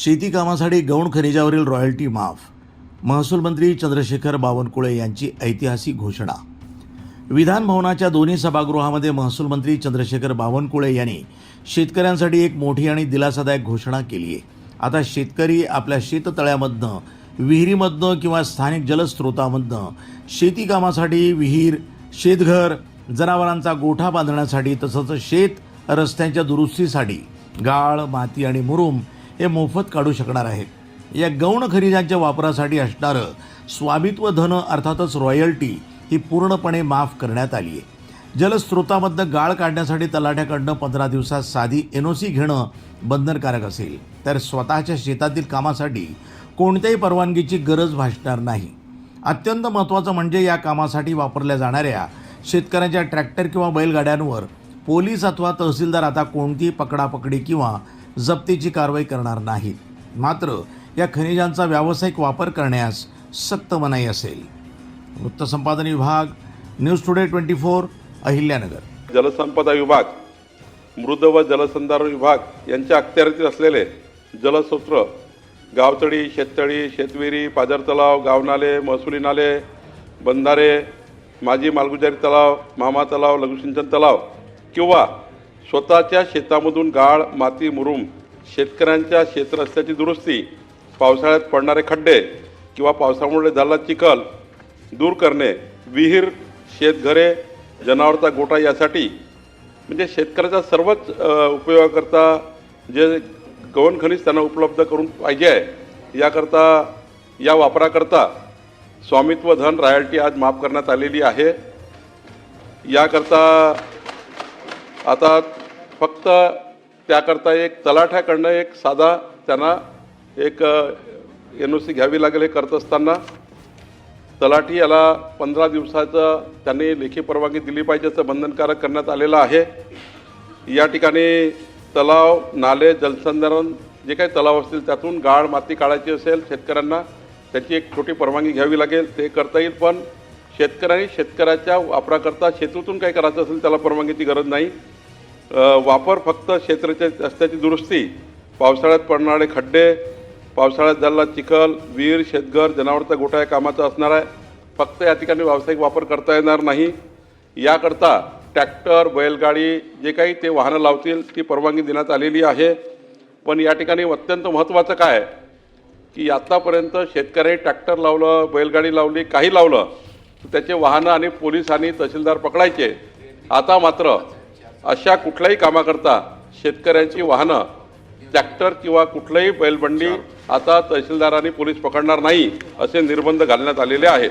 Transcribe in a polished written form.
शेती कामासाठी गौण खनिजावरील रॉयल्टी माफ. महसूल मंत्री चंद्रशेखर बावनकुळे यांची ऐतिहासिक घोषणा. विधान भवनाच्या दोन्ही सभागृहामध्ये महसूल मंत्री चंद्रशेखर बावनकुळे यांनी शेतकऱ्यांसाठी एक मोठी आणि दिलासादायक घोषणा केली आहे. आता शेतकरी आपल्या शेततळ्यामधनं, विहिरीमधनं किंवा स्थानिक जलस्रोतामधनं शेती कामासाठी विहीर, शेतघर, जनावरांचा गोठा बांधण्यासाठी तसंच शेत रस्त्यांच्या दुरुस्तीसाठी गाळ, माती आणि मुरुम हे मोफत काढू शकणार आहेत. या गौण खनिजांच्या वापरासाठी असणारं स्वामित्व धन अर्थातच रॉयल्टी ही पूर्णपणे माफ करण्यात आली आहे. जलस्रोतामधनं गाळ काढण्यासाठी तलाठ्याकडनं 15 दिवसात साधी NOC घेणं बंधनकारक असेल, तर स्वतःच्या शेतातील कामासाठी कोणत्याही परवानगीची गरज भासणार नाही. अत्यंत महत्त्वाचं म्हणजे या कामासाठी वापरल्या जाणाऱ्या शेतकऱ्यांच्या ट्रॅक्टर किंवा बैलगाड्यांवर पोलीस अथवा तहसीलदार आता कोणतीही पकडापकडी किंवा जप्तीची कारवाई करणार नाहीत. मात्र या खनिजांचा व्यावसायिक वापर करण्यास सक्त मनाई असेल. वृत्तसंपादन विभाग, न्यूज टुडे 24, अहिल्यानगर. जलसंपदा विभाग, मृद व जलसंधारण विभाग यांच्या अखत्यारीतील असलेले जलस्रोत, गावतळी, शेततळी, शेतविहिरी, पाझर तलाव, गावनाले, महसुली नाले, बंधारे, माजी मालगुजारी तलाव, मामा तलाव, लघुसिंचन तलाव किंवा स्वतःच्या शेतामधून गाळ, माती, मुरुम, शेतकऱ्यांच्या शेतरस्त्याची दुरुस्ती, पावसाळ्यात पडणारे खड्डे किंवा पावसामुळे झालेला चिखल दूर करणे, विहीर, शेतघरे, जनावरांचा गोठा यासाठी म्हणजे शेतकऱ्याच्या सर्वच उपयोगाकरता जे गौण खनिज त्यांना उपलब्ध करून पाहिजे आहे, याकरता या वापराकरता स्वामित्व धन रॉयल्टी आज माफ करण्यात आलेली आहे. याकरता आता फक्त त्याकरता एक तलाठ्याकडनं एक साधा त्यांना एक NOC घ्यावी लागेल. हे करत असताना तलाठी याला 15 दिवसाचं त्यांनी लेखी परवानगी दिली पाहिजे असं बंधनकारक करण्यात आलेलं आहे. या ठिकाणी तलाव, नाले, जलसंधारण जे काही तलाव असतील त्यातून गाळ, माती काढायची असेल शेतकऱ्यांना त्याची एक छोटी परवानगी घ्यावी लागेल. ते करता येईल, पण शेतकऱ्यांनी शेतकऱ्याच्या वापराकरता शेतीतून काही करायचं असेल त्याला परवानगीची गरज नाही. वापर फक्त क्षेत्राच्या रस्त्याची दुरुस्ती, पावसाळ्यात पडणारे खड्डे, पावसाळ्यात झालेला चिखल, विहीर, शेतघर, जनावरांचा गोठा या कामाचा असणार आहे. फक्त या ठिकाणी व्यावसायिक वापर करता येणार नाही. याकरता ट्रॅक्टर, बैलगाडी जे काही ते वाहनं लावतील ती परवानगी देण्यात आलेली आहे. पण या ठिकाणी अत्यंत महत्त्वाचं काय आहे की आत्तापर्यंत शेतकरी ट्रॅक्टर लावलं, बैलगाडी लावली, काही लावलं तर त्याचे वाहनं आणि पोलीस आणि तहसीलदार पकडायचे. आता मात्र अशा कुठल्याही कामाकरता शेतकऱ्यांची वाहनं, ट्रॅक्टर किंवा कुठल्याही बैलबंडी आता तहसीलदार आणि पोलीस पकडणार नाही असे निर्बंध घालण्यात आलेले आहेत.